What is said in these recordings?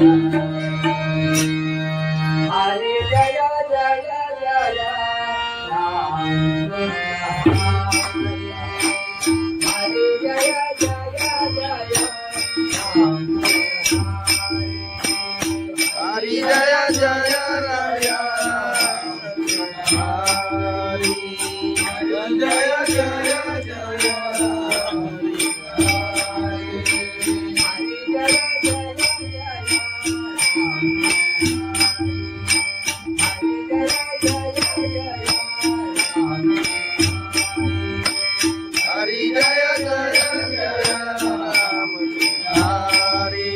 हरी जय जय जय राम हरी जय जय जय राम हरी जय जय राय हरी जय जय जय हरी जय जय जय राम हरी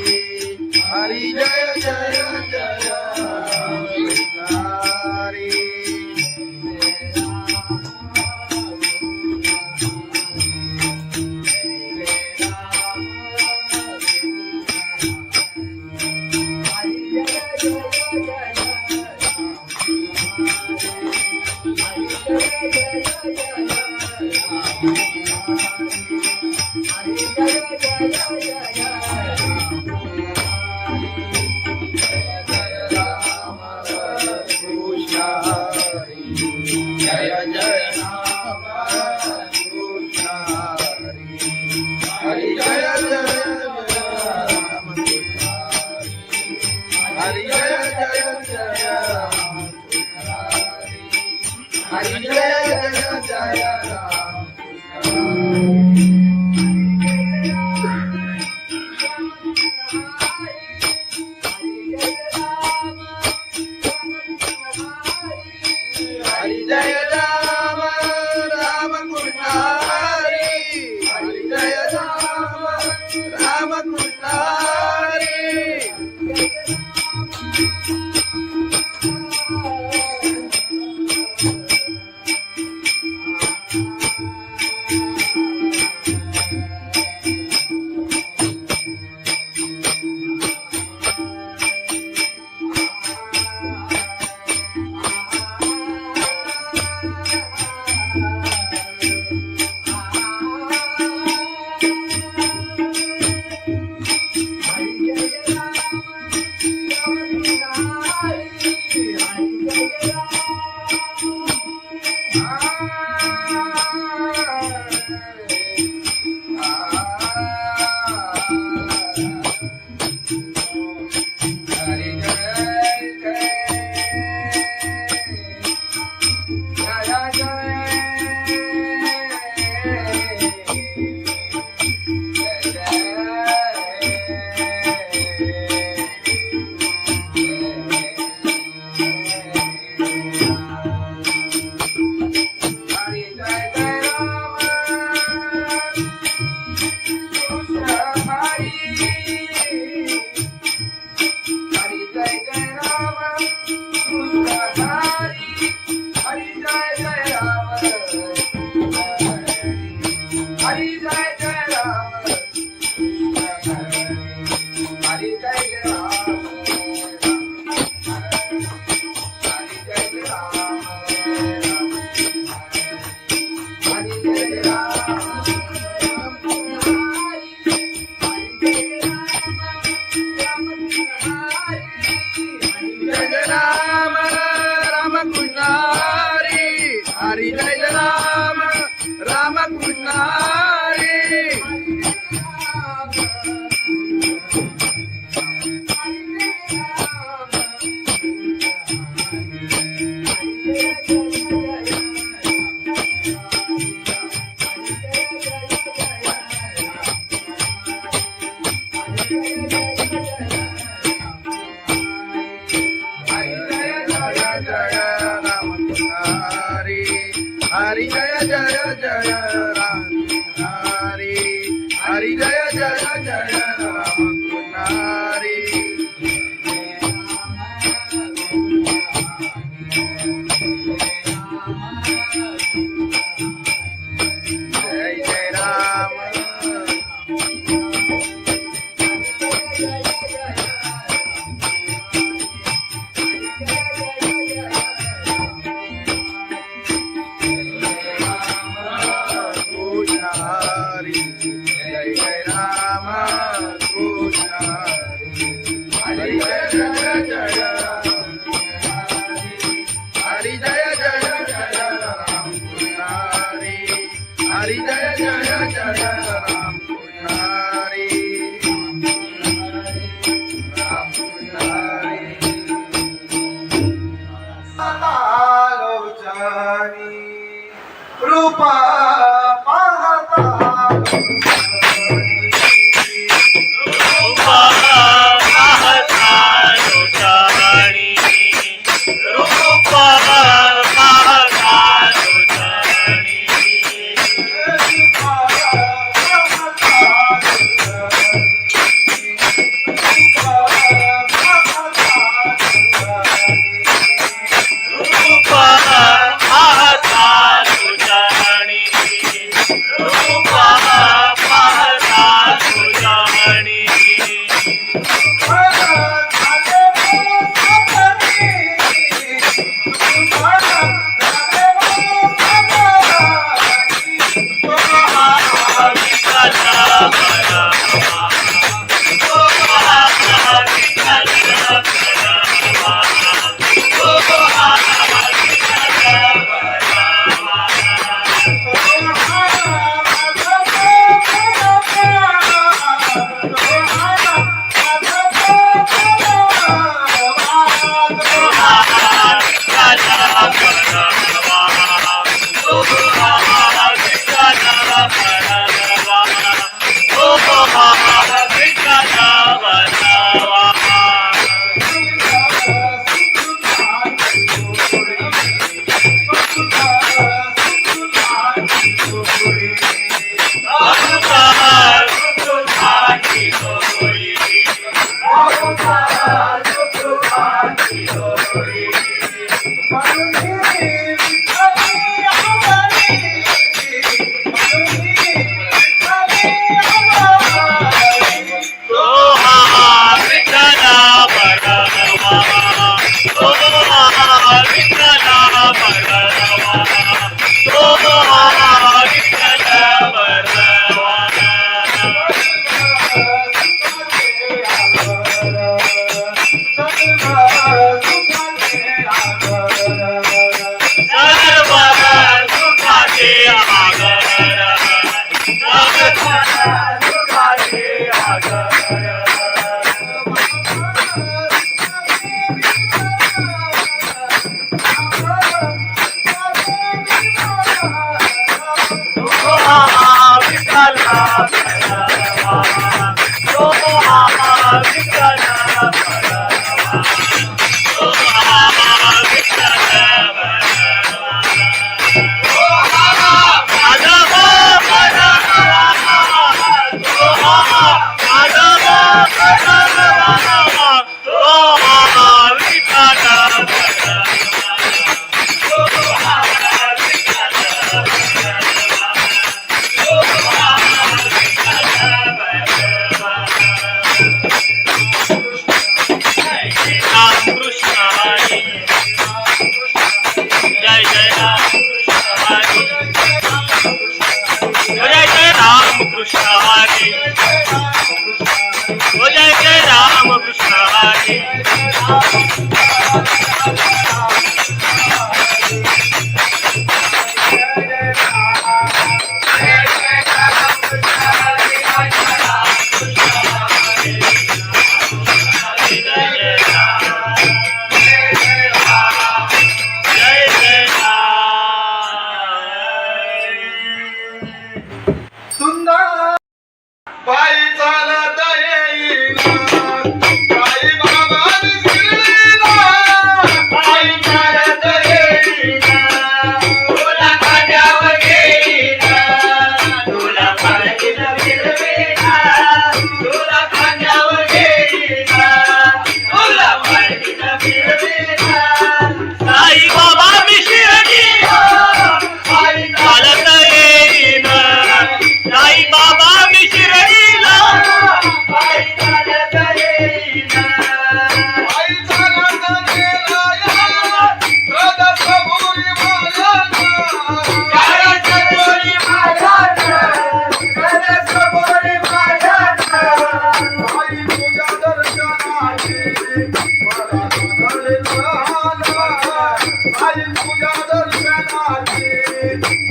हरी जय जय जय हरी जय जय राम कृष्ण हरि जय जय राम हरि जय जय जय राम हरि जय जय जय राम हरि जय राम राम कृष्ण हरि हरि जय राम राम कृष्ण हरि हरि जय राम राम कृष्ण हरि हरि जय जय जय राम हरि हरि जय जय जय राम हरि जय जय राम हरि जय जय राम पायी चालत येईना साई बाबांनी शिर्डीला पायी चालत येईना तुला खांद्यावर घेईना तुला पालखीला फिरवेना तुला खांद्यावर घेईना तुला पालखीला फिरवेना साई बाबा मी शिर्डीला पायी चालत येईना साई बाबा मी शिर्डीला पायी चालत येईना पायी चालत गेला या गदसबुरी मायाना गदसबुरी मायाना गदसबुरी मायाना पायी तुझ्या दर्शनाची मला लागले लहाना पायी तुझ्या दर्शनाची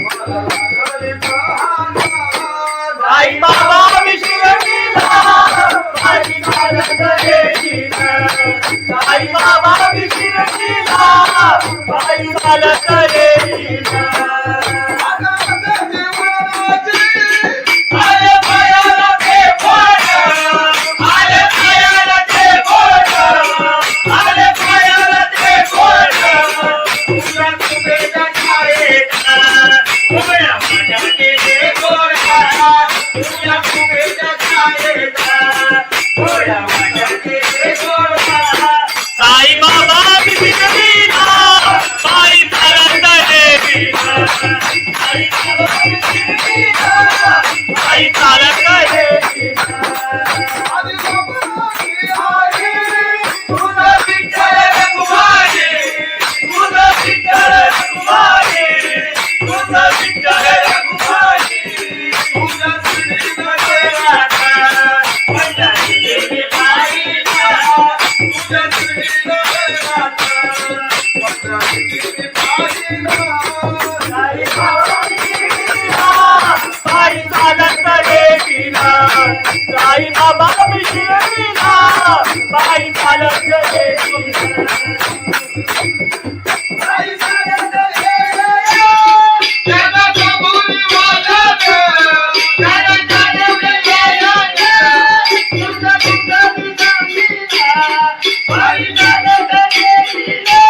मला लागले लहाना साई बाबा मी शिर्डीला पायी चालत येईना साई बाबा मी शिर्डीला पायी चालत येईना आले पायाला ते बोट आले पायाला ते बोट आले पायाला ते बोट तुला तुझ्या छायेत उभ्या माझ्या ते गोरा तुझ्या तुझ्या छायेत उभ्या माझ्या ते गोरा साई बाबा मी शिर्डीला पायी चालत येईना साई बाबा मी शिर्डीला पायी चालत येईना आदि बाबाची आई तुझा विठ्ठल रघुमाई तुझा विठ्ठल रघुमाई तुझा विठ्ठल रघुमाई तुझा शिर्डीला गेला पंढरी गेली पायीला तुझा शिर्डीला गेला पंढरी गेली पायीला साई बाबा मी शिर्डीला पायी चालत येईना साई बाबा मी शिर्डीला पायी चालत येईना पायी चालत येईना गदसबुरी मायाना गदसबुरी मायाना तुझा तुझा दिसामीना पायी चालत येईना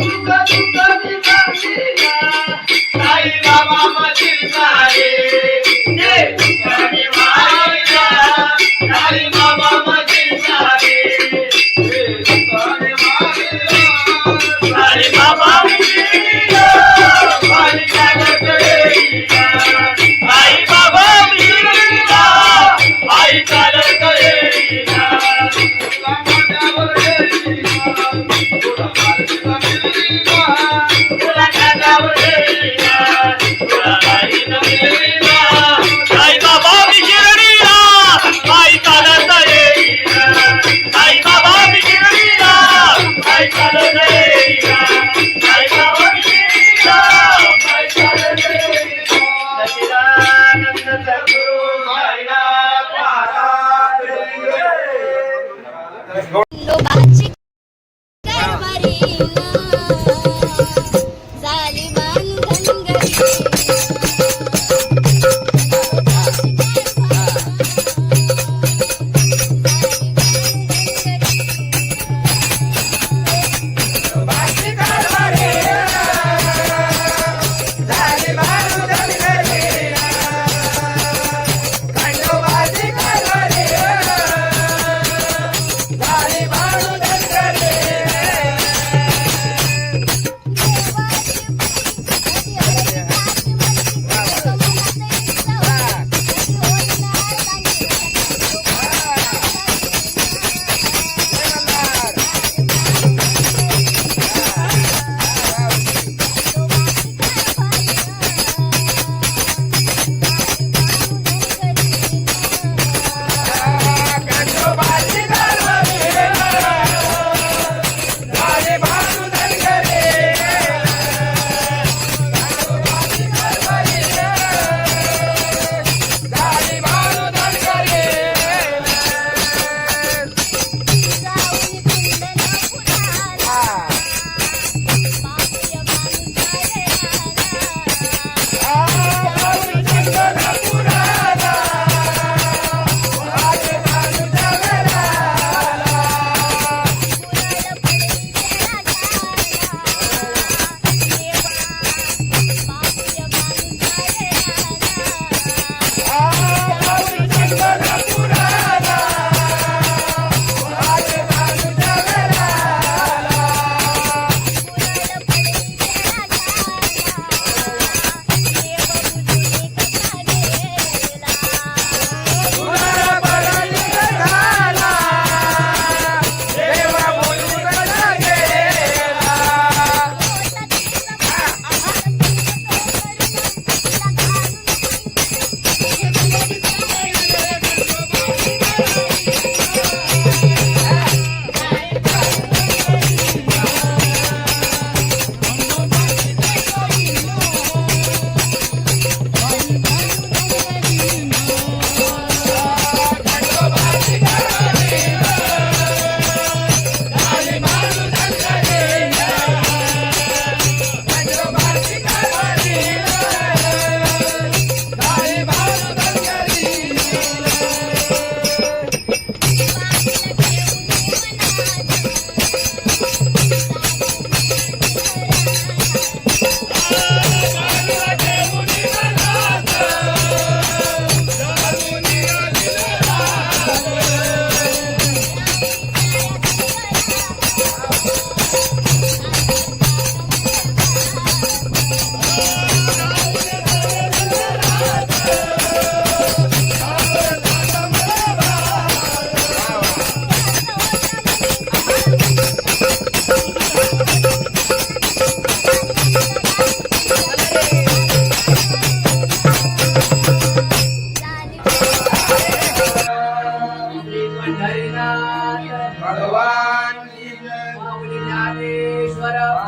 तुझा तुझा दिसामीना साई बाबा मधील सारे ते तुझ्याने वाहिला साई बाबा मधील सारे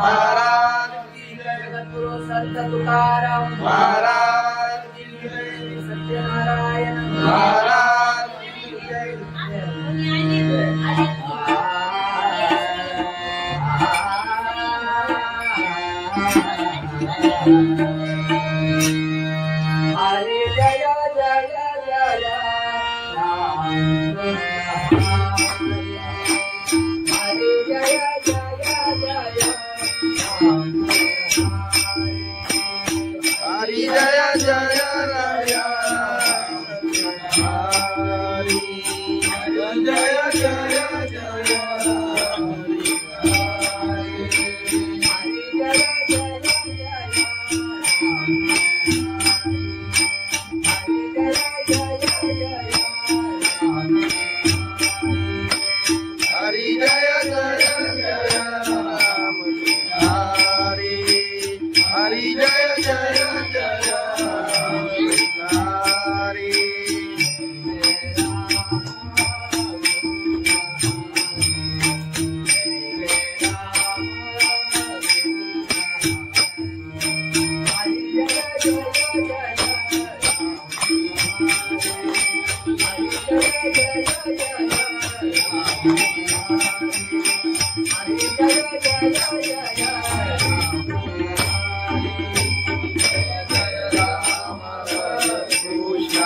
महाराज की जय जगद्गुरु संत तुकाराम महाराज की जय सत्यनारायण महाराज की जय हरे जय जय जय राम हरे जय जय जय राम हरि जय जय राय हरि जय जय जय हरि जय जय जय राम हरि हरि जय जय जय हरि कृष्ण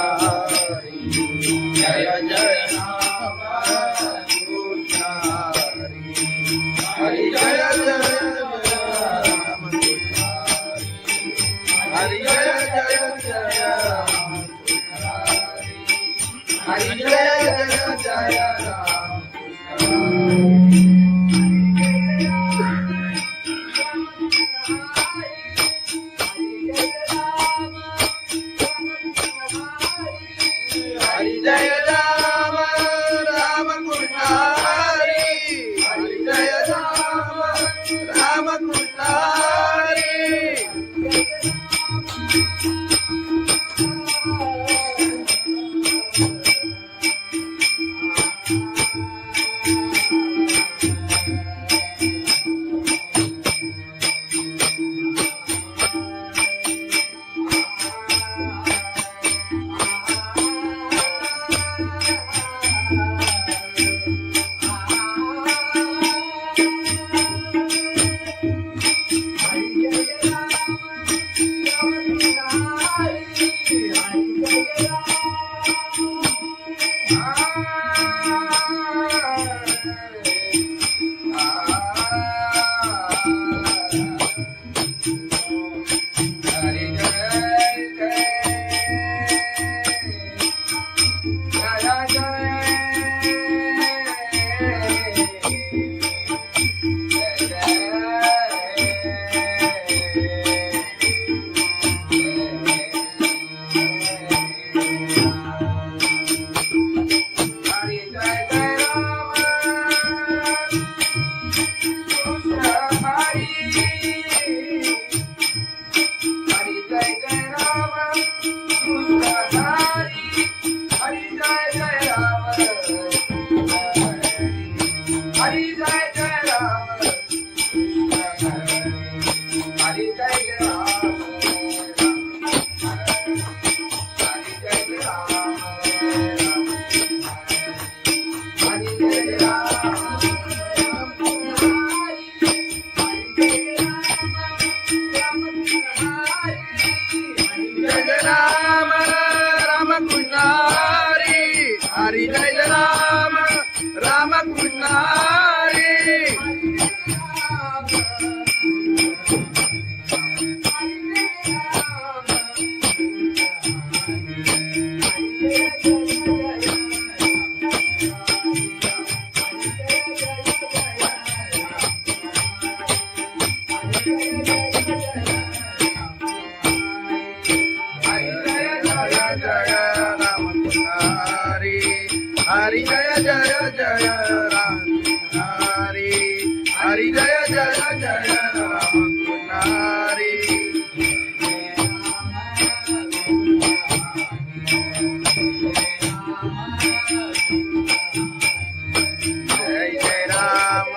जय जय राम कृष्ण हरि जय जय राम हरि जय जय राम हरि जय जय राम हरि जय राम राम कृष्ण हरि हरि जय राम राम कृष्ण हरि हरि जय राम राम कृष्ण हरि हरि जय जय जय राम हरि हरि जय जय जय राम हरि जय जय राम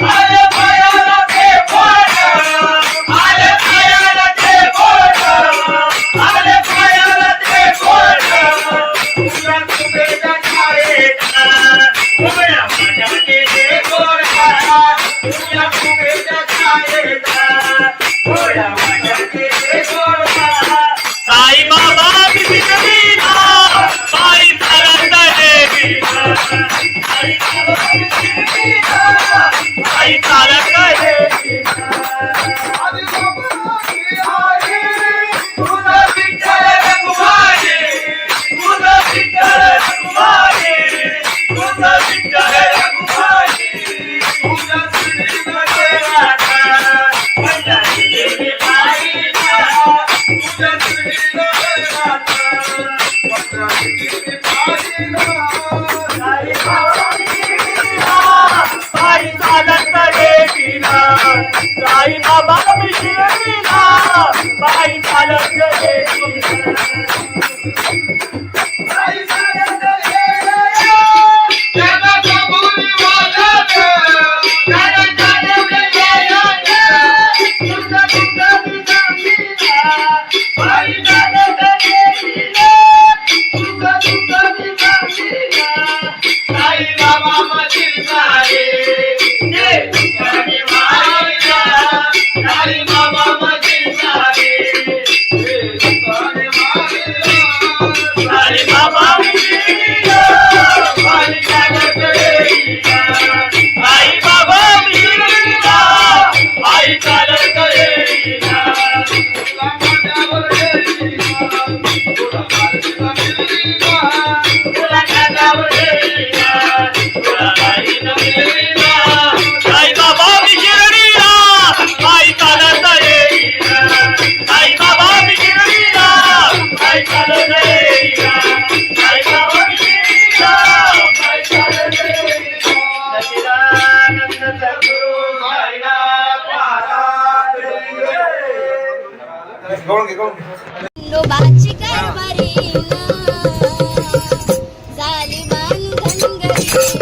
आई साई बाबा मी शिर्डीला पायी चालत गेले आई चालत गेले त्याला कबुली वाजत त्याला चालत गेले तुझा तुझा तुझा आई चालत गेले तुझा तुझा तुझा साई बाबा मशीन सारे ये तुझे मारिया साई बाबा मशीन सारे ये तुझे मारिया साई बाबा मी शिर्डीला पायी चालत गेले साई बाबा मी शिर्डीला पायी चालत गेले तुला माझ्यावर गेलीना तुला माझ्यावर गेलीना तुला कानावर गेलीना तुला काही न मिळेना साई बाबा मी शिर्डीला पायी चालत गेलीना साई बाबा मी शिर्डीला पायी चालत गेलीना साई बाबा मी शिर्डीला पायी चालत गेलीना सच्चिदानंद सद्गुरु साईनाथ महाराज खंडोबाची कारभारी झाली बांधन घरी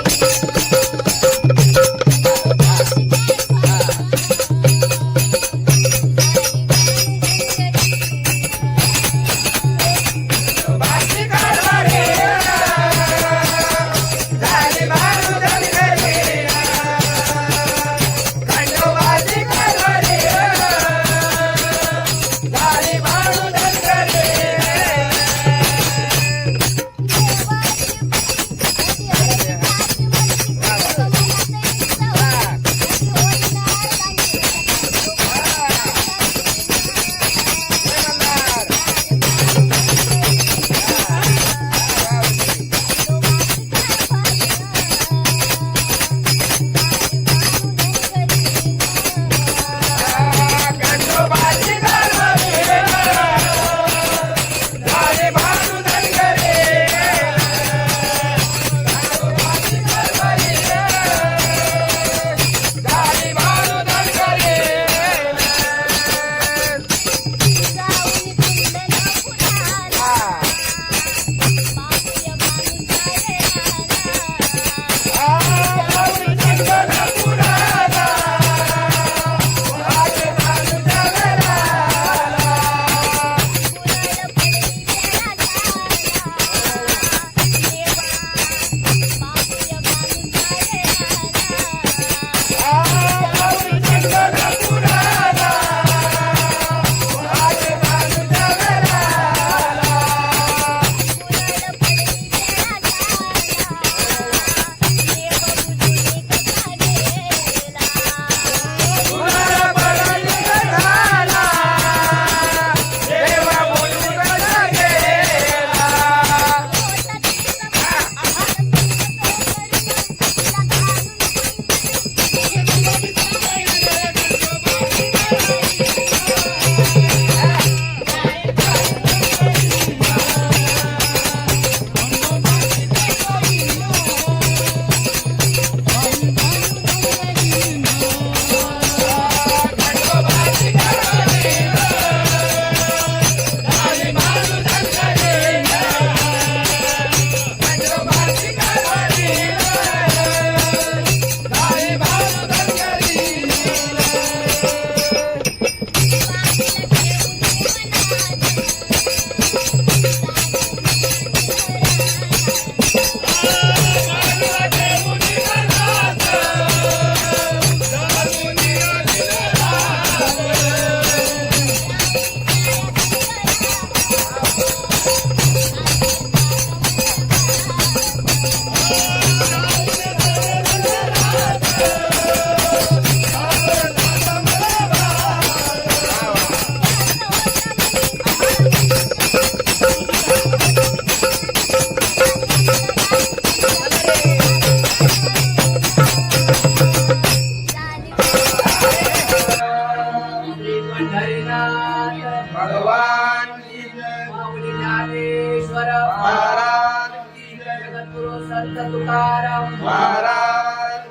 संत तुकाराम महाराज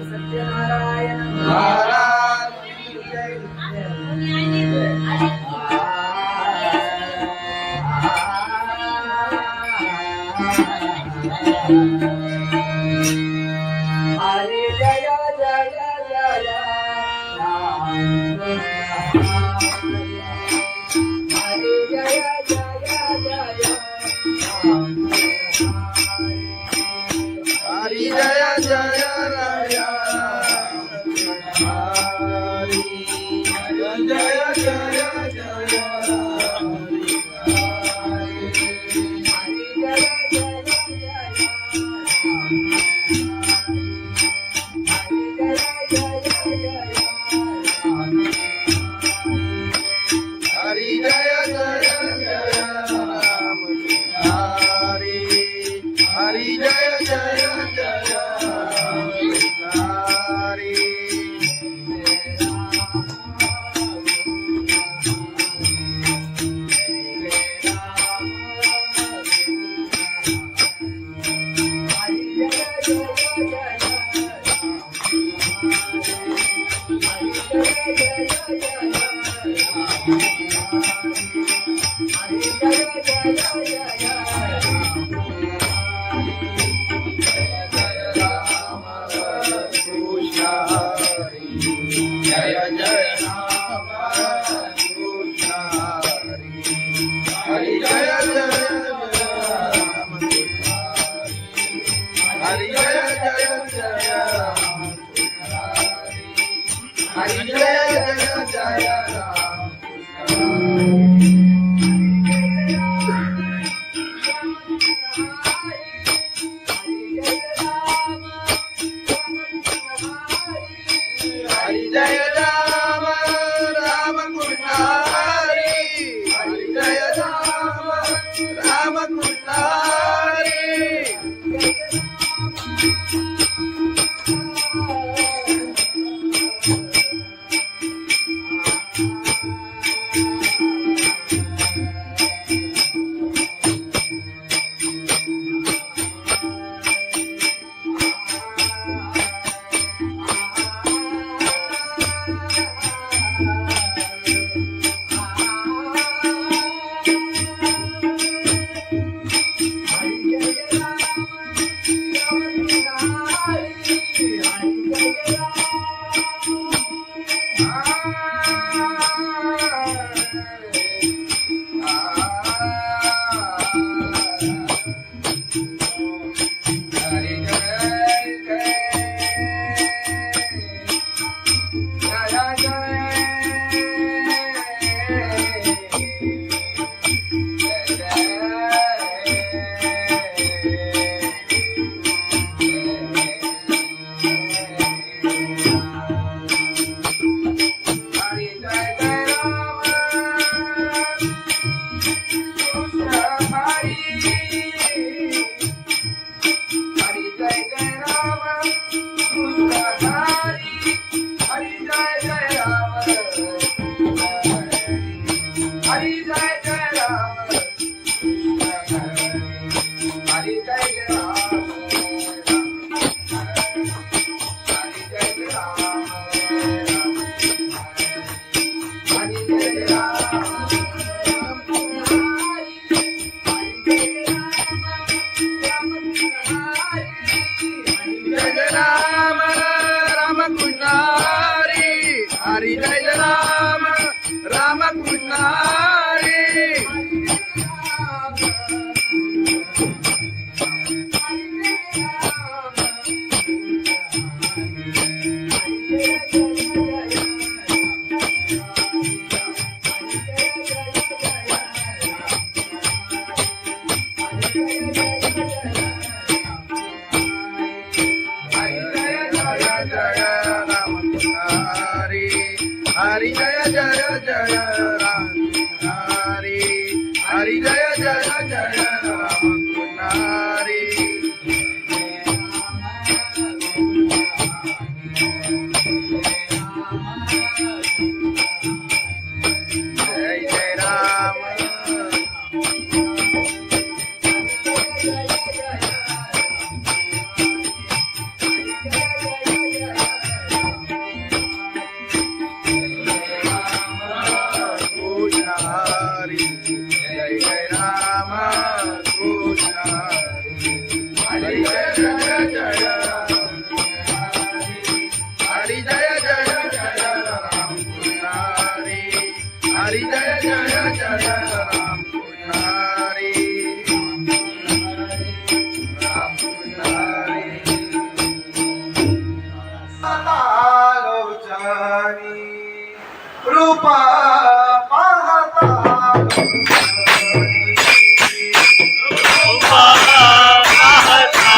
सत्यनारायण महाराज हरे जय जय जय राम हरे जय जय जय राम हरि जय जय राय हरि जय जय जय हरि जय जय जय राम हरि हरि जय जय जय हरि कृष्ण हरि जय जय राम कृष्ण हरि जय जय राम हरि जय जय राम हरि जय जय राम हरि जय राम राम कृष्ण हरि हरि जय राम राम कृष्ण हरि हरि जय राम राम कृष्ण हरि हरि जय जय जय राम हरि हरि जय जय जय राम हरि जय जय राम हरी जय जय जय हरी जय जय जय राम पुजारी हरी जय जय जय राम पुजारी राम पुजारी लोचनी रूपा पाहता रूपा पाहता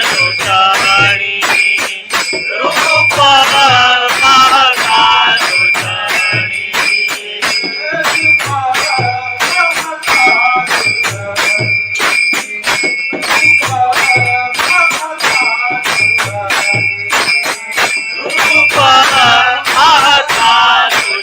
लोचनी रूपा पाहता लोचनी रूपा पाहता लोचनी रूपा पाहता लोचनी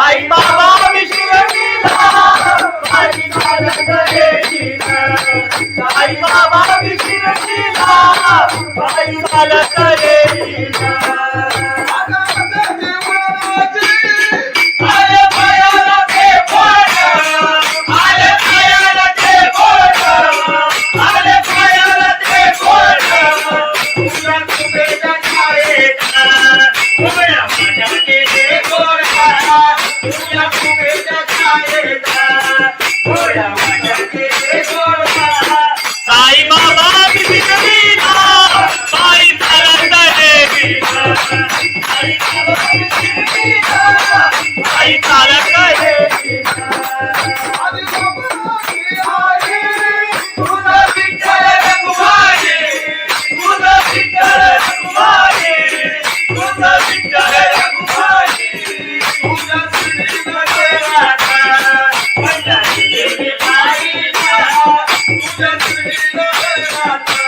आई बाबा विशिरणीला आई चालत येईल आई बाबा विशिरणीला आई चालत येईल आले पायाला ते बोट आले पायाला ते बोट आले पायाला ते बोट तुझ्या कुबेच्या छायेत उभ्या माझ्या केले गोडा तुझ्या कुबेच्या छायेत उभ्या माझ्या केले गोडा साई बाबा विशिरणीला बाई चालत येईल आई बाबा विशिरणीला आई चालत येईल तुझं विठ्ठल रघुमाई तुझं विठ्ठल रघुमाई तुझं विठ्ठल रघुमाई तुझ्या श्रीमध्ये राधा पंढरी देवी बाईला तुझ्या श्रीमध्ये राधा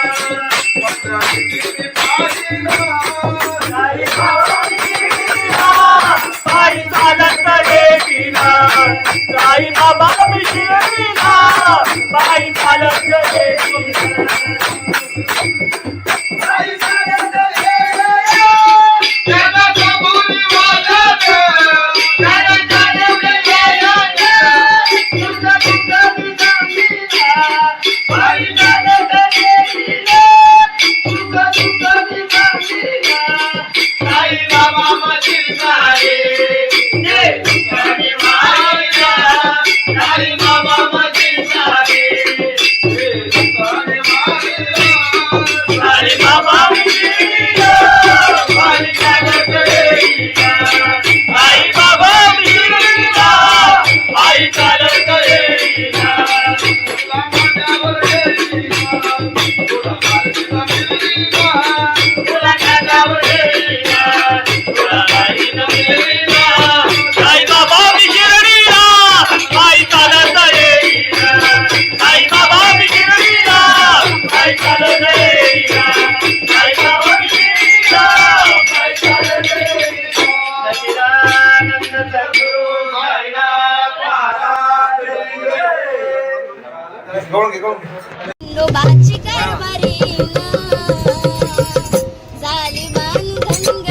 पंढरी देवी बाईला साई बाबा विशिरणीला बाई चालत येईल साई बाबा विशिरणीला बाई चालत येईल आई चालत येईल त्याला कबुली वाजत त्याला चालत येईल तुझं तुझं विसामीला बाई चालत येईल तुझं तुझं विसामीला साई बाबा मधील सारे जे तुझ्याने मायला साई बाबा मधील सारे जे तुझ्याने मायला साई बाबा विशिरणीला बाई चालत येईल आई बाबा विशिरणीला आई चालत येईल तुला माझ्यावर येईल तुला माझ्यावर येईल तुला माझ्यावर येईल तुला माझ्यावर येईल आई बाबा विशिरणीला आई चालत येईल आई बाबा विशिरणीला आई चालत येईल आई बाबा विशिरणीला आई चालत येईल सच्चिदानंद सद्गुरु साईनाथ महाराज खंडोबाची कारभारी झाली बांधन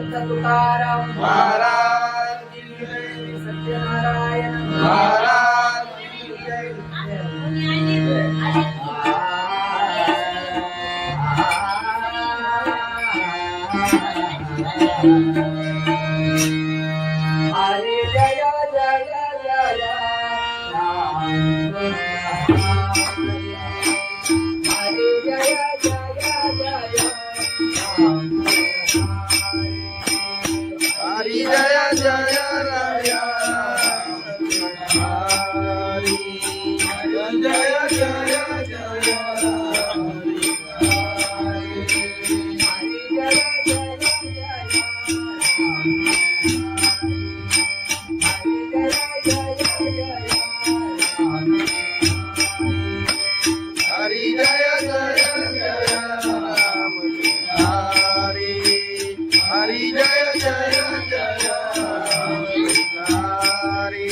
संत तुकाराम महाराज की जय. सत्यनारायण महाराज की जय. हरे जय जय जय राम हरे जय जय जय राम हरी जय जय राया. हरी जय जय जय हरी जय जय जय राम. हरी हरी जय जय जय राम. हरी जय जय राम कृष्ण हरि. हरि जय जय राम कृष्ण हरि.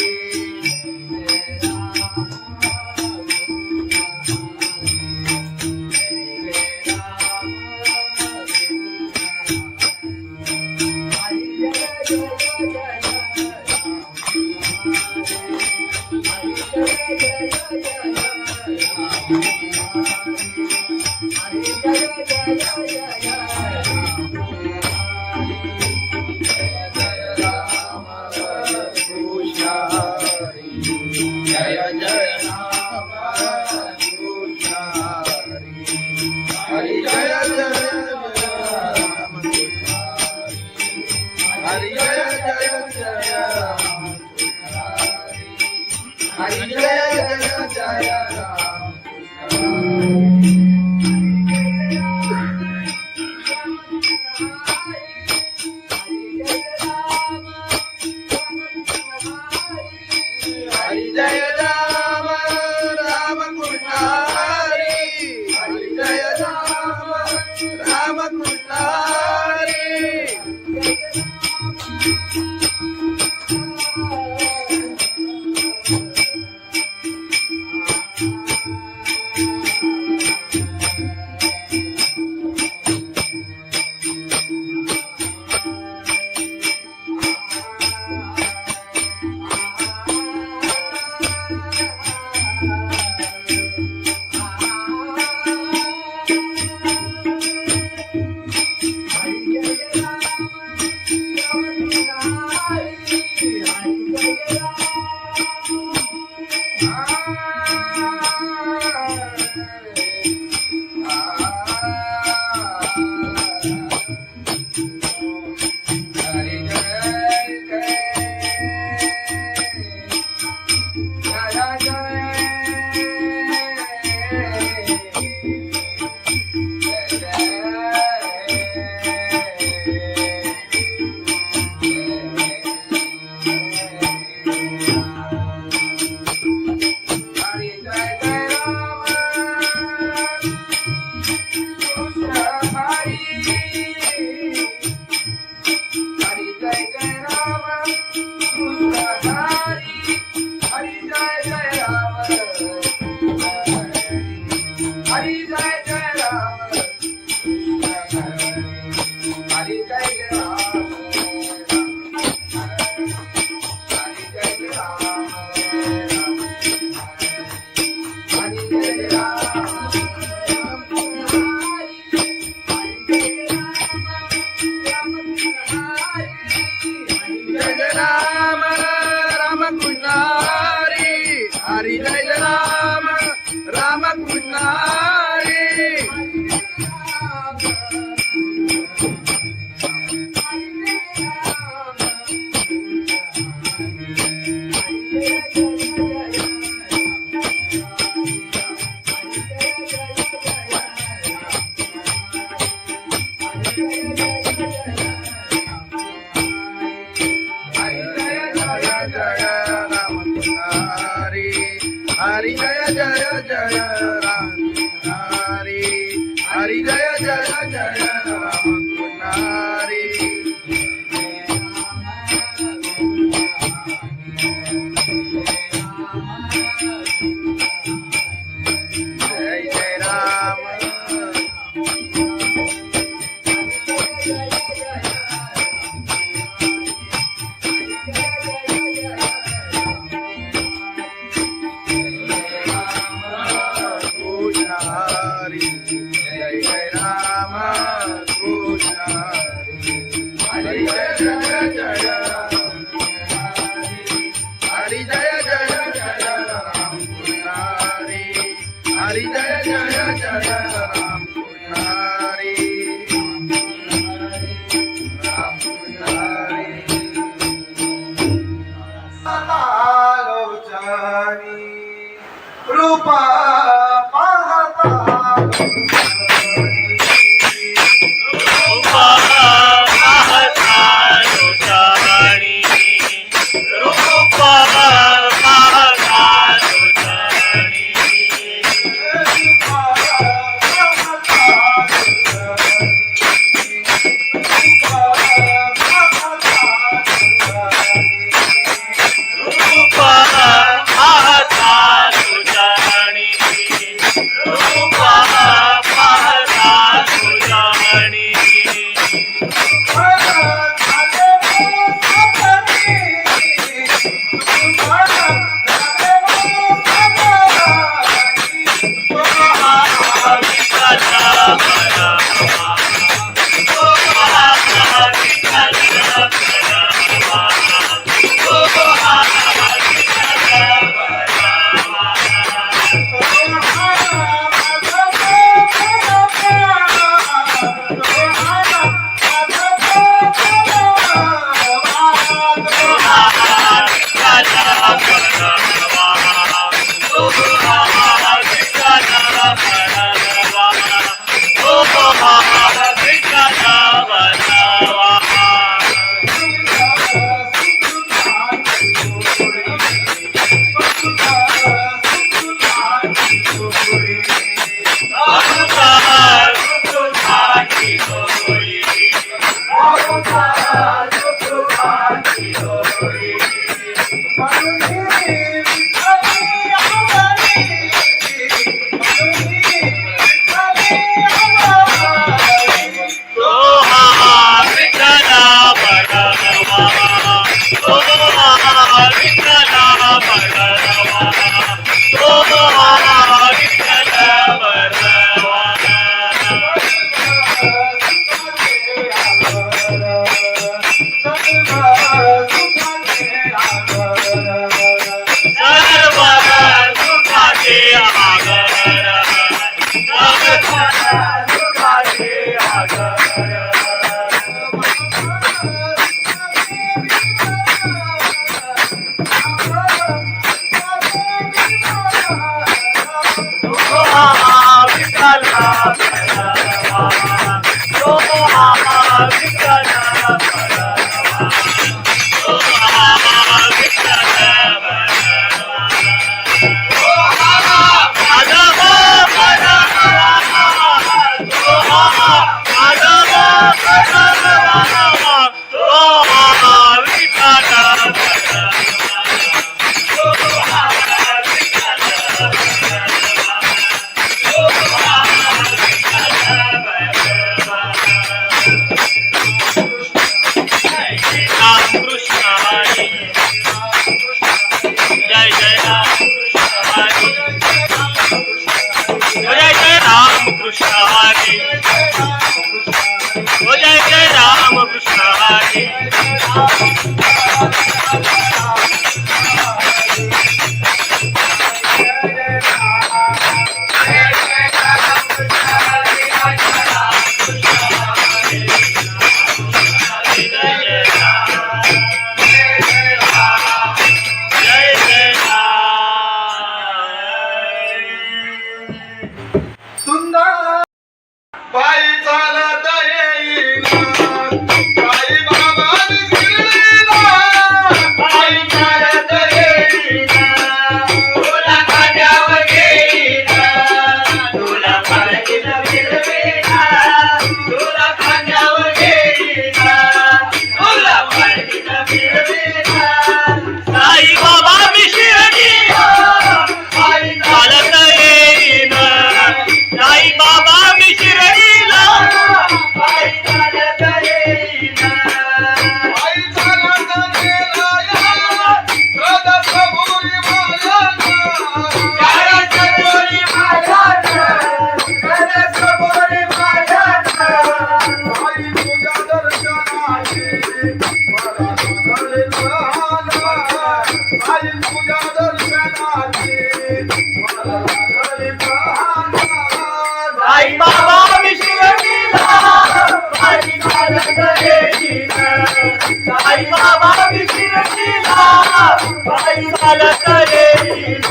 जय जय राम हरि. जय जय राम हरि. जय राम राम कृष्ण हरि. हरि जय राम राम कृष्ण हरि. हरी जय राम राम कृष्ण हरी. हरि जय जय जय राम हरि. हरि जय जय जय राम हरि. जय जय राम. जय राम कृष्ण हरी राम कृष्ण हरी लोचनी रूपा पाहता आई बाबा मिश्रीला साई बाबा विशिरणीला बाई चालत येईल साई बाबा विशिरणीला बाई चालत येईल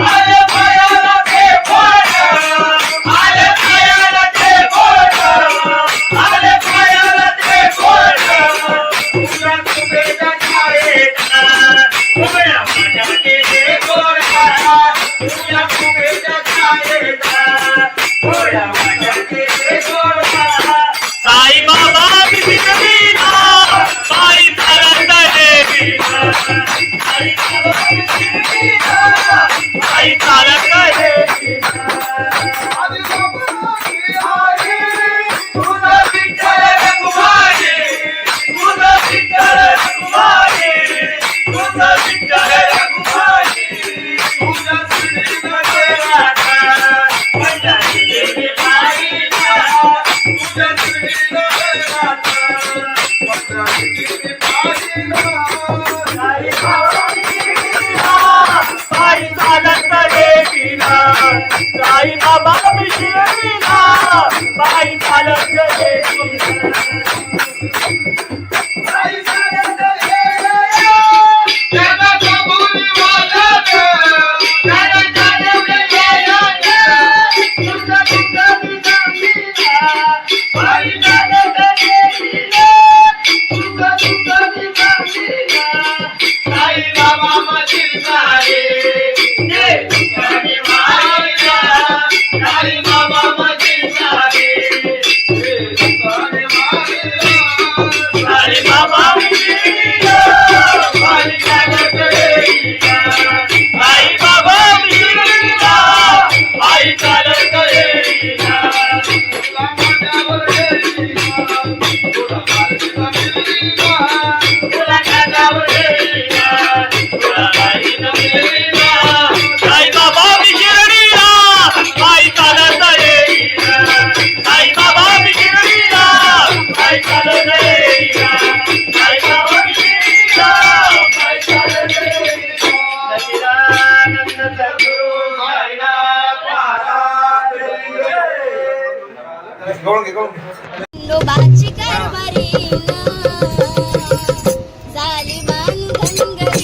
आले पायाला ते बोट आले पायाला ते बोट आले पायाला ते बोट तुझ्या कुबेच्या छायेत उभ्या माझ्या गेले गोरा तुझ्या कुबेच्या छायेत उभ्या माझ्या गेले गोरा साई बाबा विशिरणीला बाई चालत येईल साई बाबा विशिरणीला बाई चालत येईल तुझा विठ्ठल रघुमाई तुझा विठ्ठल रघुमाई तुझा विठ्ठल रघुमाई तुझा श्रीनगर राधा पंढरी गेली बाईला तुझा श्रीनगर राधा पंढरी गेली बाईला साई बाबा विशिरणीला बाई चालत येईल साई बाबा विशिरणीला बाई चालत येईल साई चालत येईल जगाचा बोली वाजत जगा चालवले जयाने तुझा तुझा निजामीला बाई चालत येईल तुझा तुझा निजामीला साई बाबा मधील सारे जे तुझ्याने मारिला साई बाबा मधील सारे जे तुझ्याने मारिला साई बाबा विशिरणीला बाई चालत येईल साई बाबा विशिरणीला बाई चालत येईल तुला माझ्यावर येईल तुला माझ्यावर येईल तुला माझ्यावर येईल तुला माझ्यावर येईल साई बाबा विशिरणीला बाई चालत येईल साई बाबा विशिरणीला बाई चालत येईल साई बाबा विशिरणीला बाई चालत येईल सच्चिदानंद सद्गुरु साईनाथ महाराज खंडोबाची कारभारी झाली बांधनगरी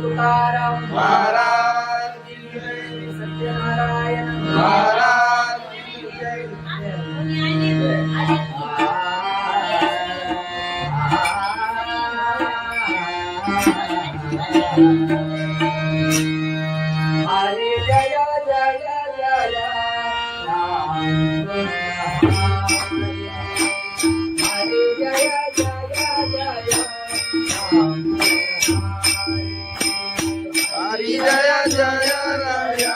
तुकाराम महाराज की जय, सत्यनारायण महाराज की जय. हरे जय जय जय राम हरे जय जय जय राम हरि जय जय राया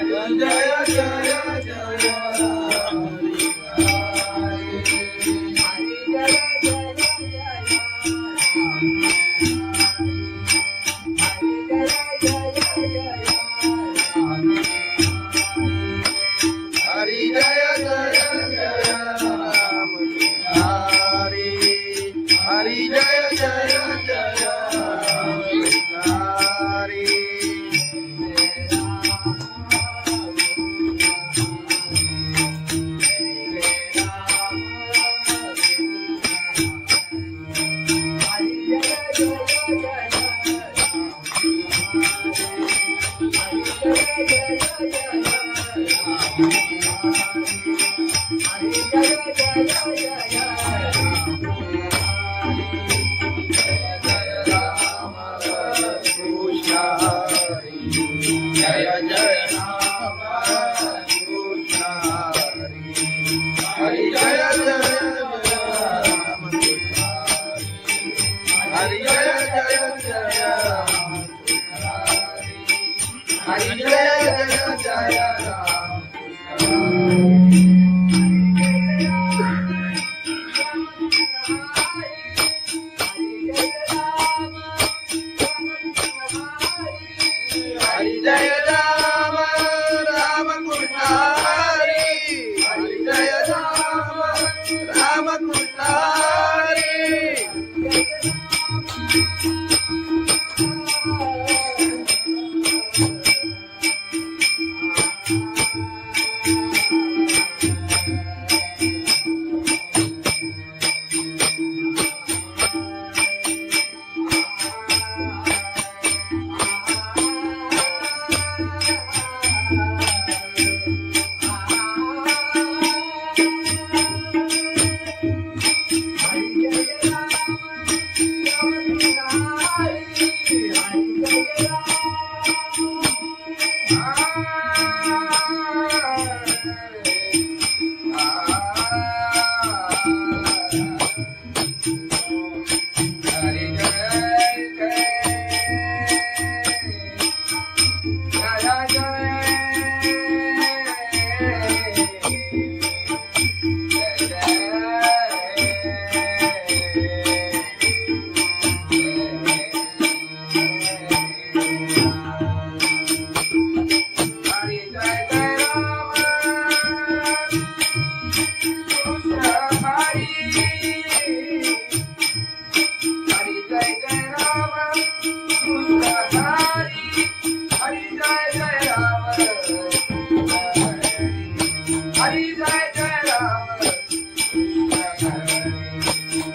हरि जय जय जय हरि जय जय जय राम हरि हरि जय जय जय हरि कृष्ण हरि जय जय राम कृष्ण हरि जय जय राम हरि जय जय जय राम हरि जय जय जय राम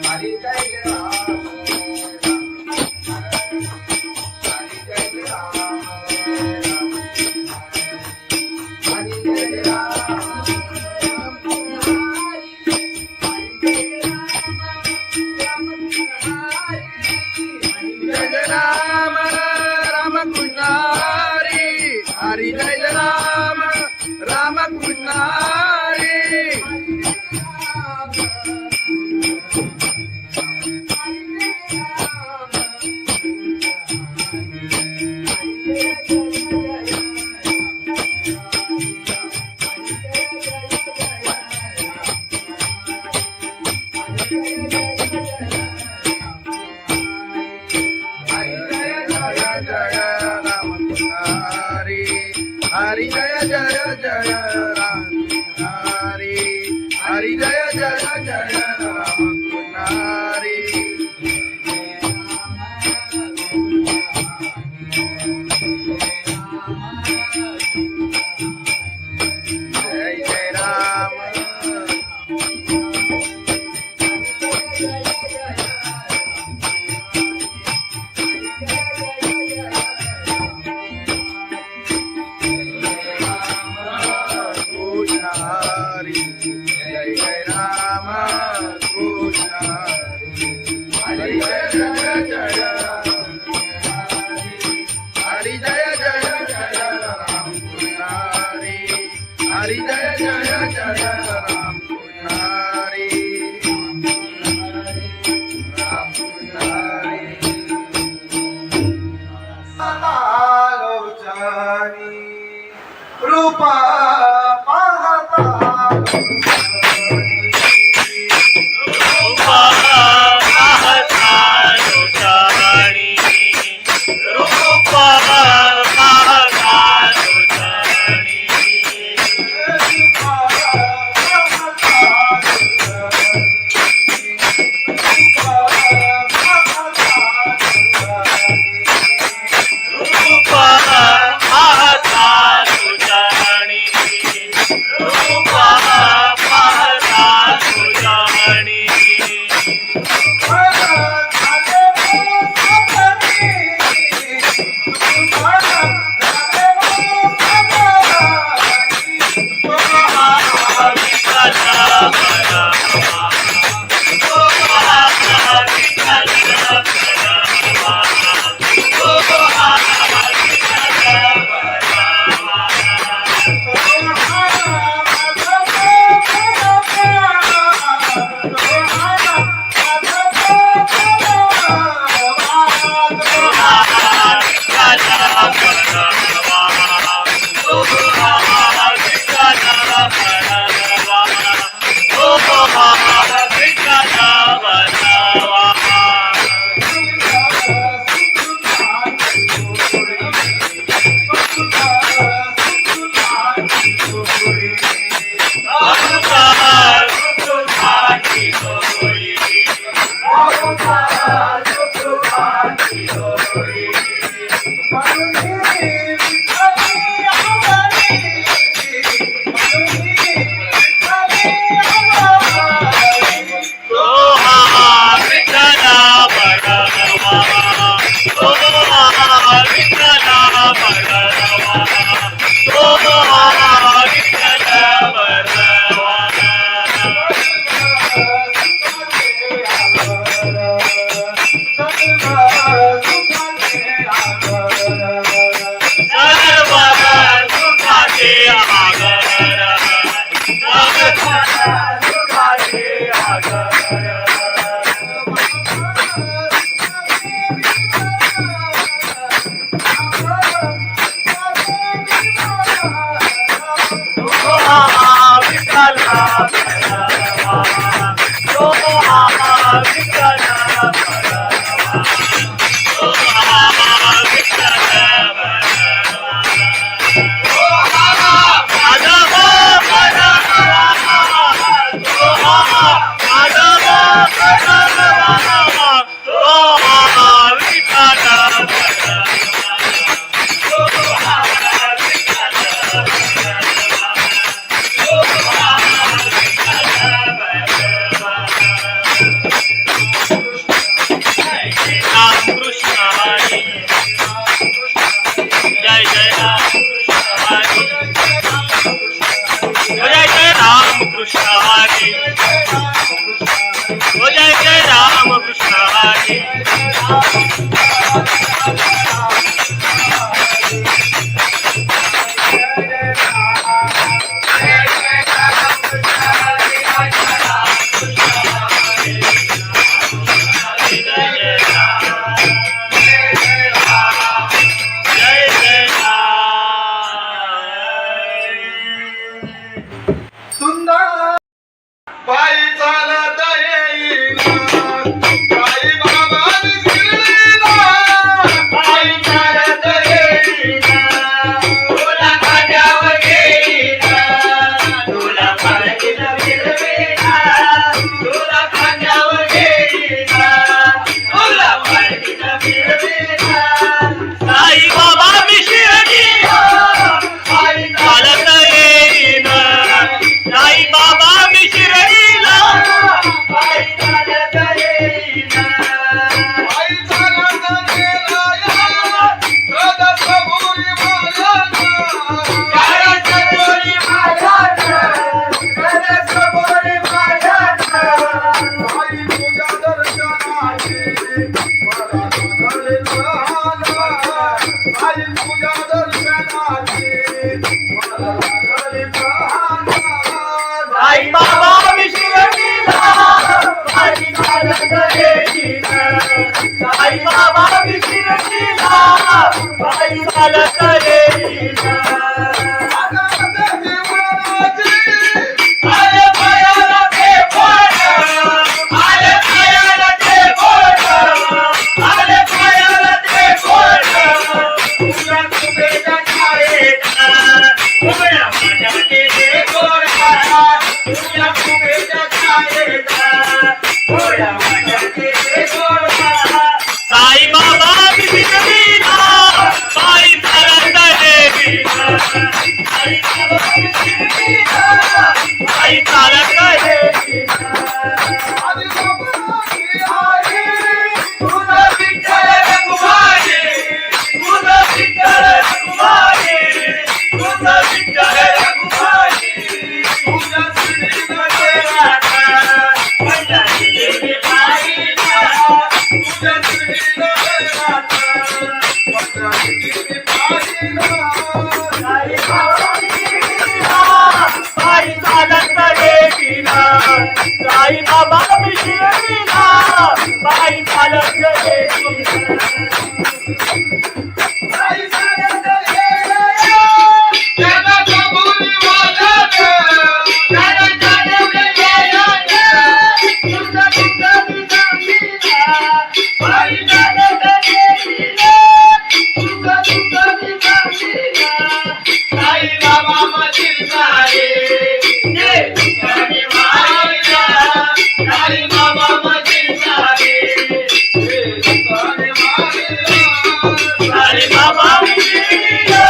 हरि जय राम राम कृष्ण हरि हरि जय राम राम कृष्ण हरि हरि जय राम राम कृष्ण हरि हरि जय जय जय राम हरि हरि जय जय जय राम हरि जय जय राम रूपा पाहता रूपा पाहता तुझ्याणी रूपा पाहता तुझ्याणी रूपा पाहता तुझ्याणी रूपा पाहता तुझ्याणी आई कुबेच्या छायेत उभ्या माझ्या केले गोरखा तुझ्या कुबेच्या छायेत उभ्या माझ्या केले गोरखा साई बाबा बिगडीला पायी चालत देवीला साई बाबा बिगडीला पायी चालत देवीला आदि बाबाची आई तुझा विठ्ठल रघुमाई तुझा विठ्ठल रघुमाई तुझा विठ्ठल रघुमाई तुझा श्री राधा पंजाबी देवी पाहिला तुझा श्री राधा पंजाबी पाहिला साई बाबा बिगडीला पायी चालत देवीला साई बाबा बिगडीला पायी चालत देवीला आई सारंग ये त्याला कबुली वाजत त्याला चालवलं गेलं तुझं तुझं मी सांगितलं पायी चालत देवीला तुझं तुझं मी सांगितलं साई बाबा मधील सारे जे तुझ्याने मारिला साई बाबा मधील सारे साई बाबा बिगडीला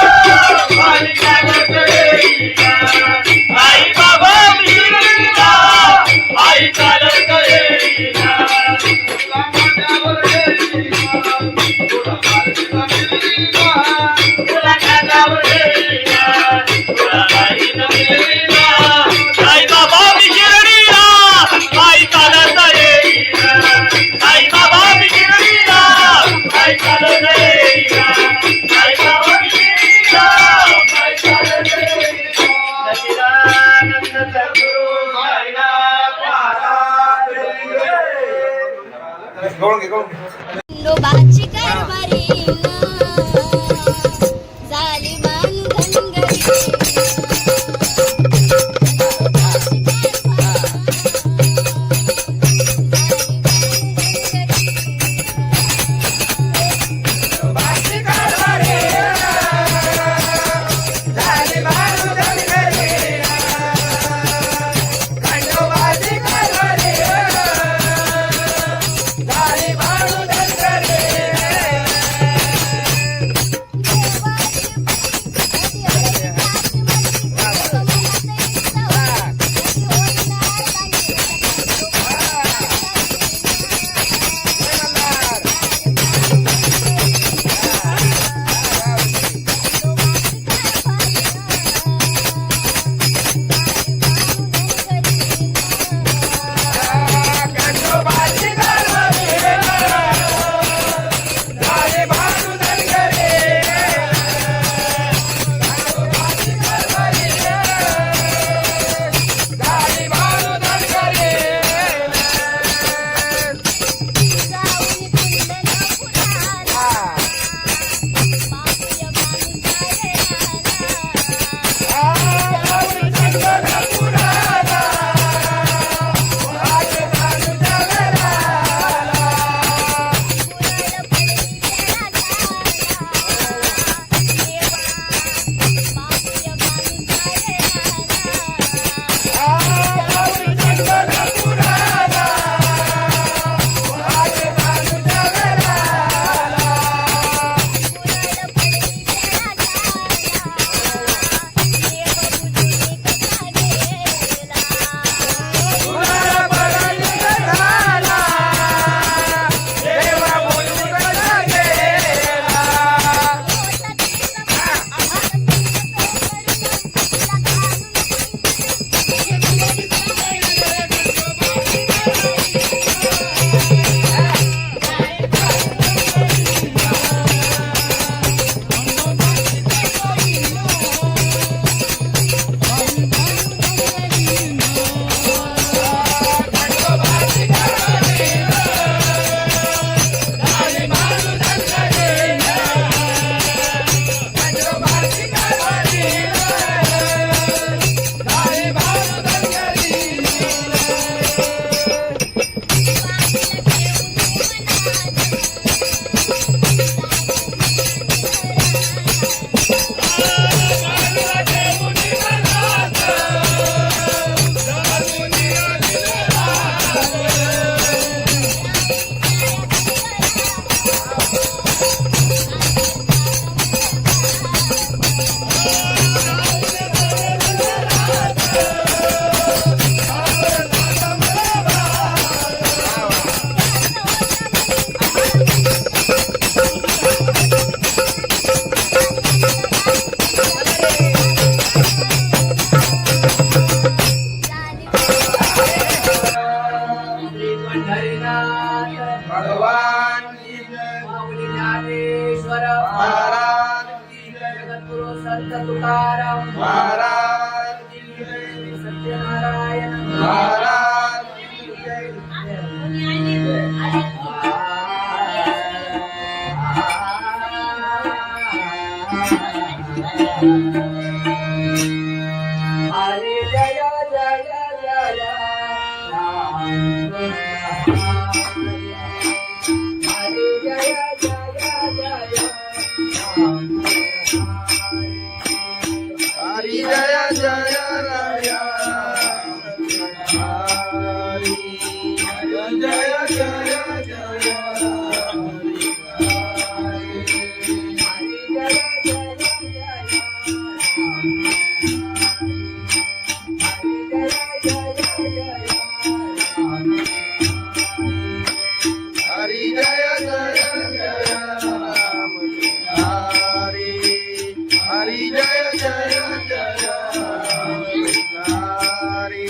पायी चालत देवीला साई बाबा बिगडीला पायी चालत देवीला तुला खांद्यावर देवीला तुला बाईनं मिळविला साई बाबा बिगडीला पायी चालत देवीला साई बाबा बिगडीला पायी चालत देवीला साई बाबा बिगडीला पायी चालत देवीला सच्चिदानंद सद्गुरु साईनाथ महाराज खंडोबाची कारभारी झाली बांधनगरी समर्थ तुकाराम महाराज की जय. सत्यनारायण महाराज की जय. हरे जय जय जय राम हरे जय जय जय राम हरी जय जय राय. हरी जय जय जय हरी जय जय जय राम. हरी हरी जय जय जय हरी. जय जय राम कृष्ण हरि. हरि जय जय राम कृष्ण हरि.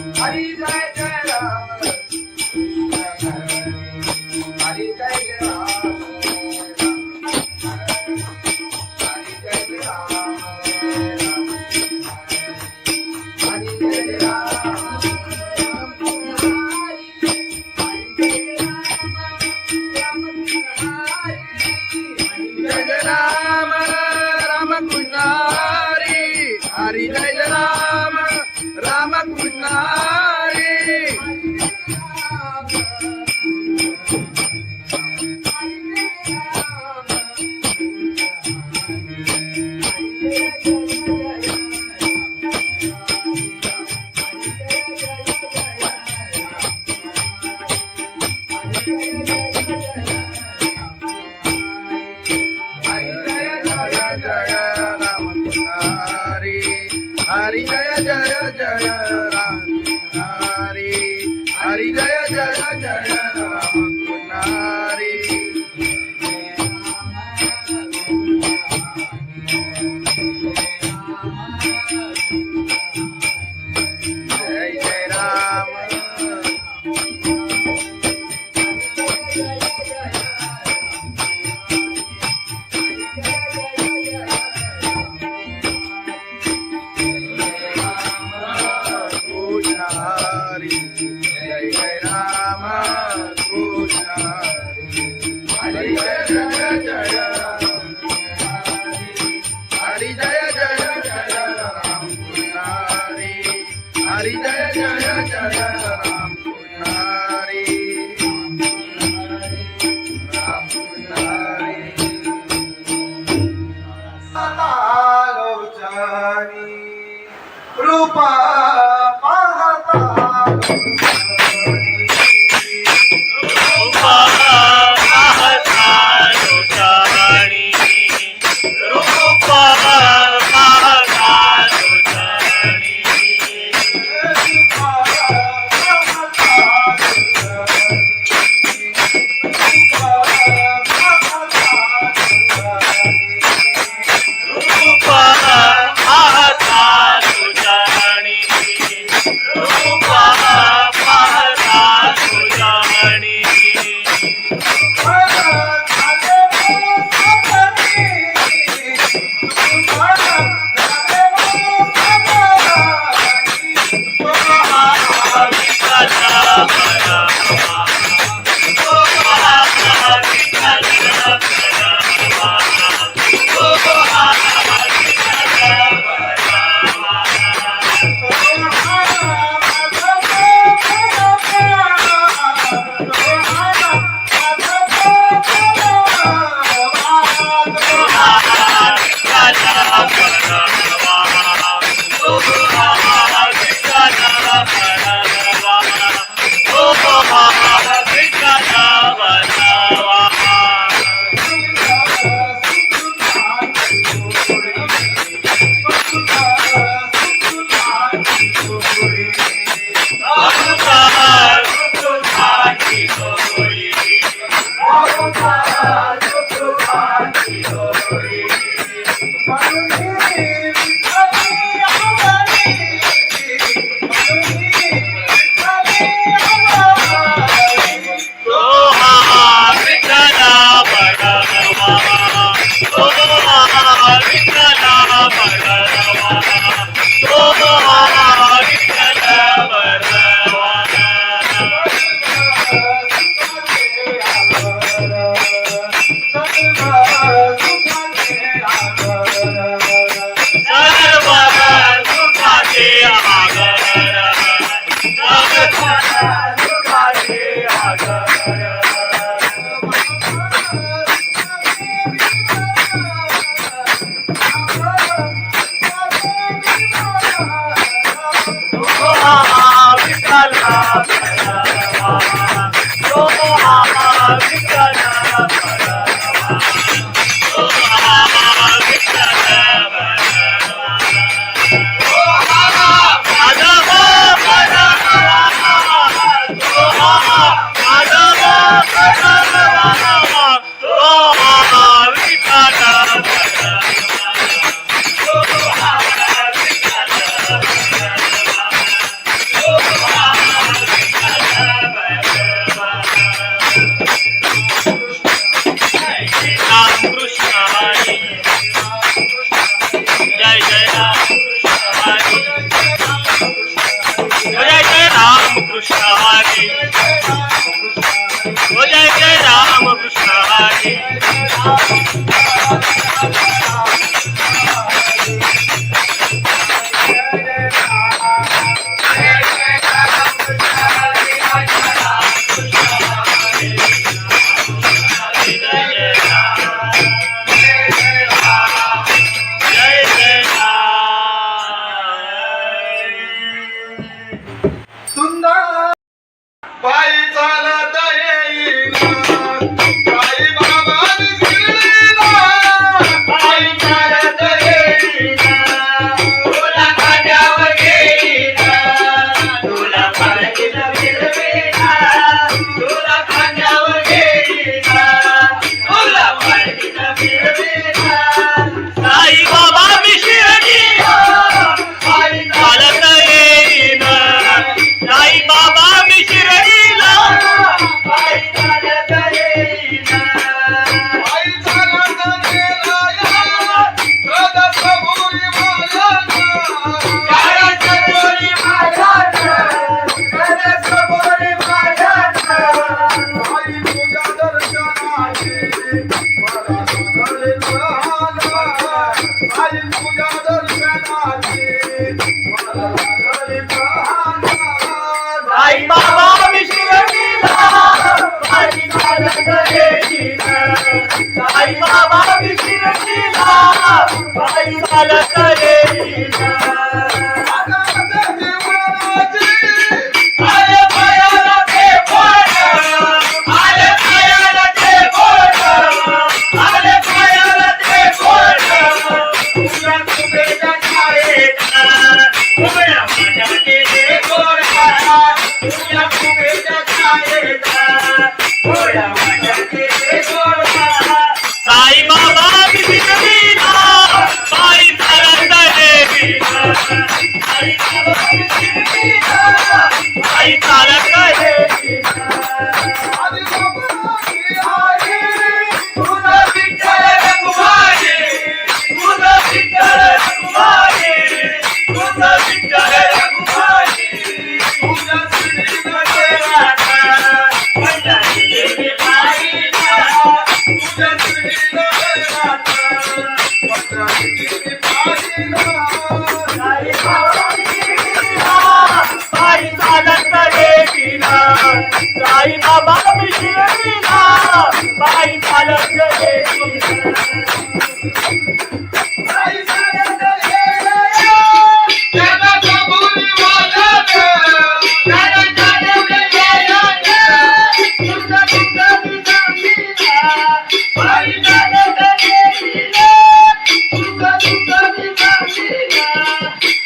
जय जय राम हरि. जय जय राम हरि. जय राम राम कृष्ण हरि. हरि जय राम राम कृष्ण हरि. हरी जय राम राम कृष्ण हरी. हरि जय जय जय राम हरि. हरि जय जय जय राम हरि. जय जय राम हरी जय जय जय हरी जय जय जय राम पुजारी हरी जय जय जय राम पुजारी राम पुजारी लोचनी रूपा पाहता रूपा पाहता लोचनी रूपा पाहता लोचनी रूपा पाहता लोचनी रूपा पाहता लोचनी मला लागले प्रहाना आई तुझ्या दर्शनाची मला लागले प्रहाना साई बाबा विशिरडीला पायी चालत येईन साई बाबा विशिरडीला पायी चालत येईन आले पायाला ते बोट आले पायाला ते बोट आले पायाला ते बोट तुझ्या कुबेच्या छायेत उभ्या माझ्या केले गोरा तुझ्या कुबेच्या छायेत उभ्या माझ्या केले गोरा साई बाबा विशिरडीला पायी चालत येईन साई बाबा विशिरडीला पायी चालत येईन तुझं विठ्ठल रघुमाई तुझं विठ्ठल रघुमाई तुझं विठ्ठल रघुमाई तुझ्या श्रीमध्ये राधा माझ्या देवी बाईला तुझ्या श्रीमध्ये राधा माझ्या देवी बाईला साई बाबा विशिरडीला पायी चालत येईन साई बाबा विशिरडीला पायी चालत येईन पायी चालत येईन त्याला कबुली वाजत त्याला जाणवलं येईन तुझं तुझं सांगितलं पायी चालत येईन तुझं तुझं सांगितलं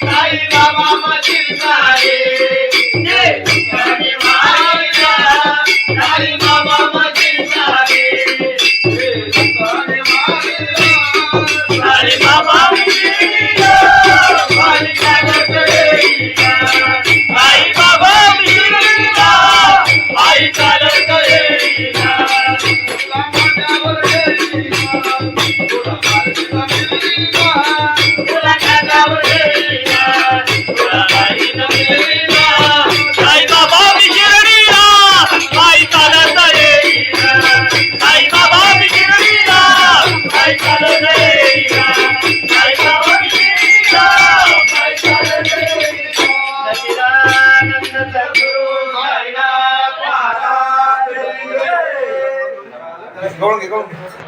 साई बाबा माझी साई जे तुझ्याने मायला साई बाबा माझी साई जे तुझ्याने मायला साई बाबा विशिरडीला पायी चालत येईन साई बाबा विशिरडीला पायी चालत येईन तुला माझ्यावर येईन तुला माझ्या मिळीला तुला कानावर येईन तुला बाईनं मिळवीन साई बाबा विशिरडीला पायी चालत येईन साई बाबा विशिरडीला पायी चालत येईन साई बाबा विशिरडीला पायी चालत येईन सच्चिदानंद सद्गुरु साईनाथ महाराज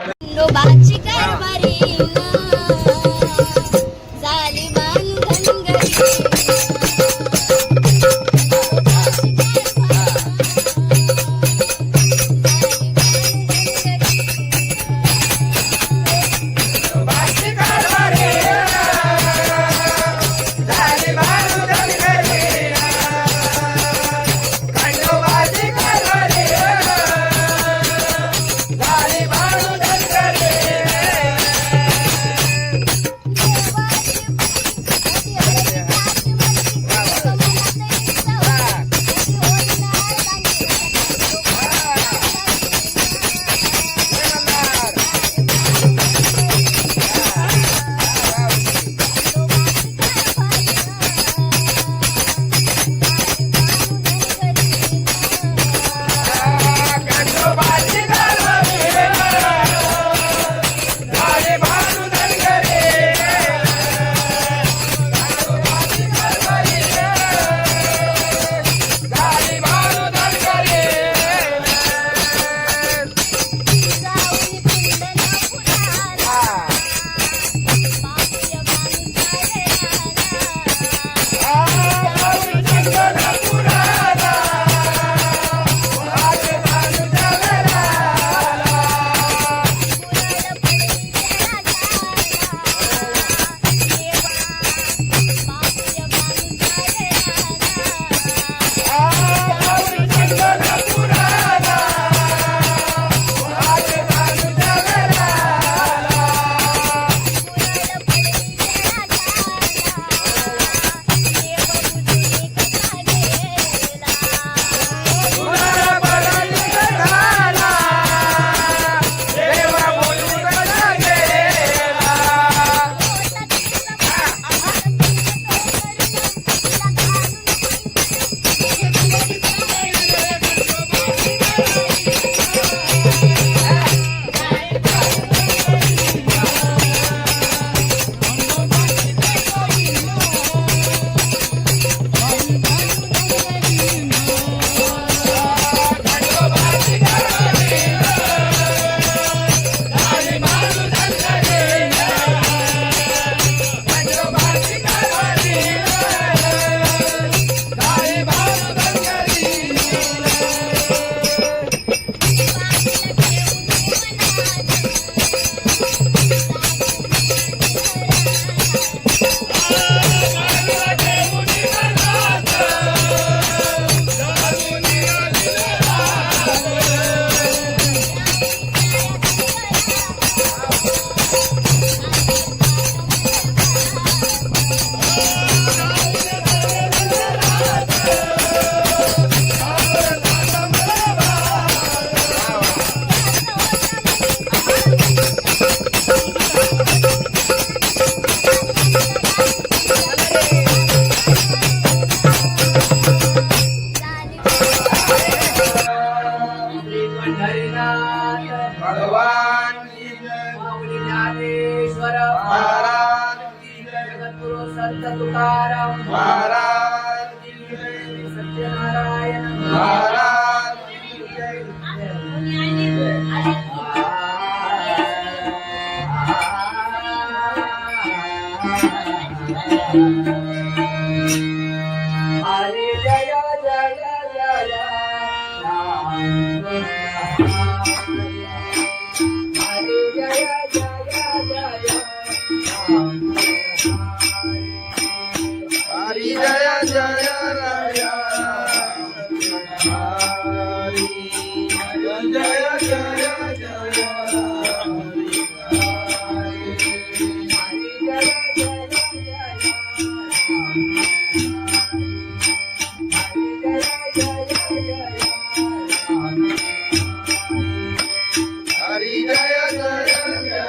खंडोबाची कारभारी झाली बांधन श्री पंढरीनाथ भगवान की जय माऊली ज्ञानेश्वर महाराज की जय जगद्गुरु संत तुकाराम महाराज की जय सत्यनारायण महाराज की जय हरे जय जय जय राम हरे जय जय जय राम हरि जय जय राया हरि जय जय जय हरि जय जय जय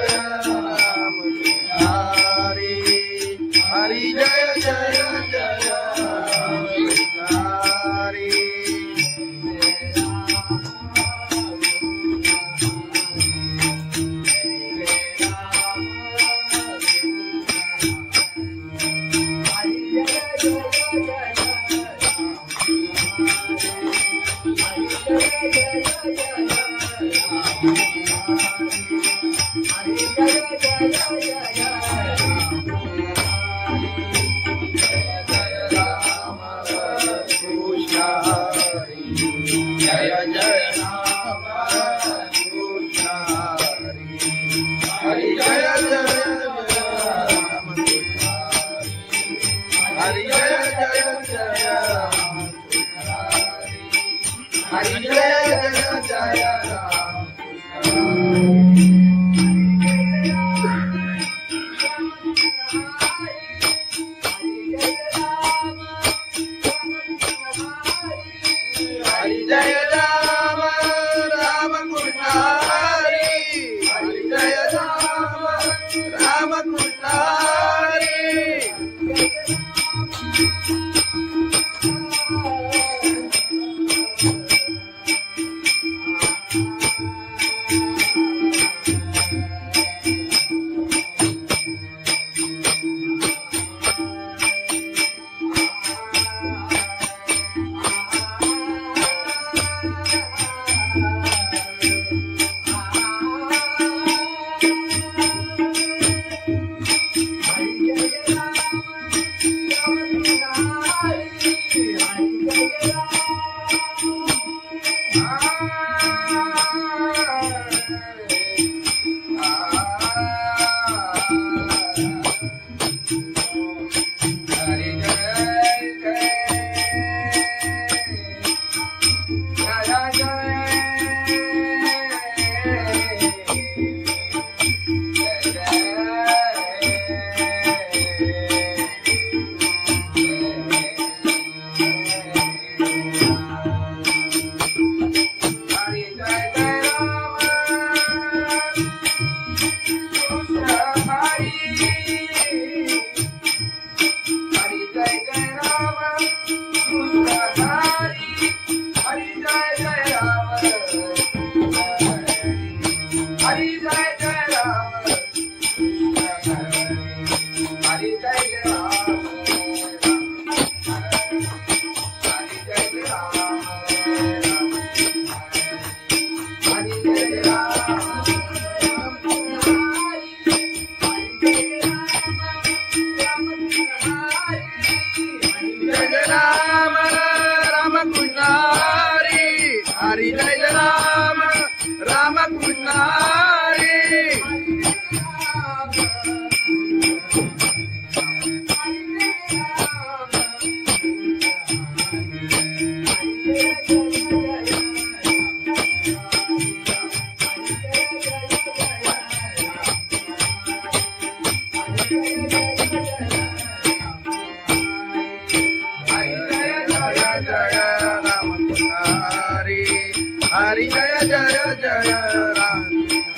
जय राम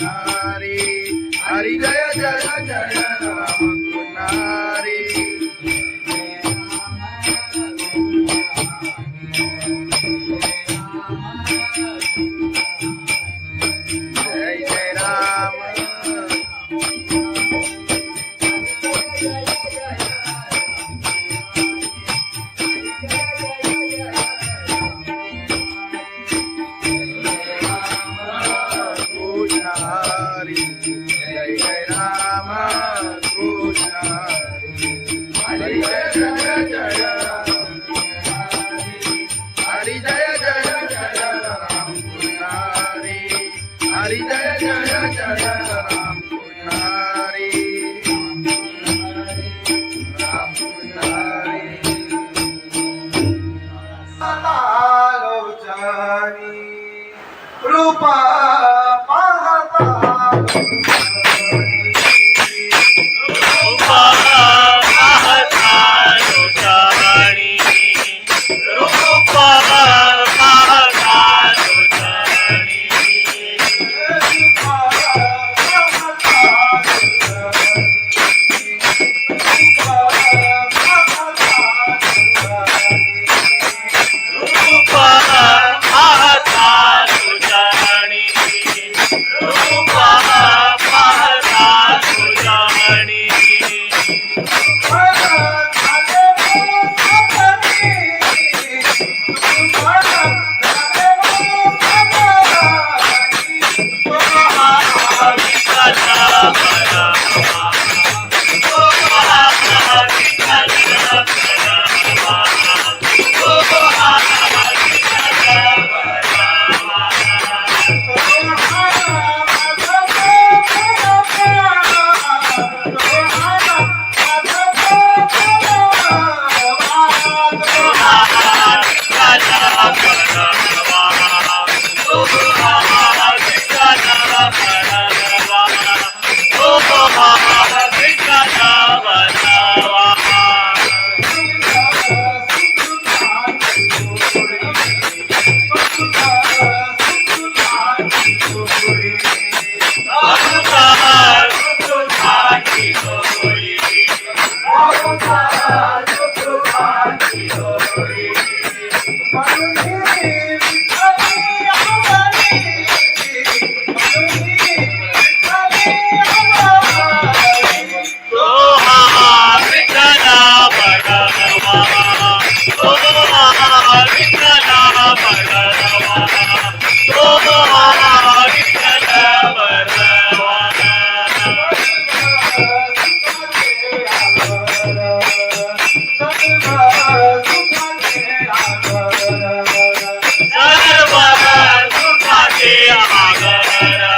हरी हरी जय जय जय राम कुमारी जय जय राम कृष्ण हरी जय जय राम कृष्ण हरी हरी जय जय जय राम कृष्ण हरी जय जय जय राम कृष्ण राम कृष्ण हरी रूपा पाहता रूपा पाहता लोटाणी रूपा पाहता लोटाणी रूपा पाहता लोटाणी रूपा पाहता लोटाणी सर्व सुखाचे आगर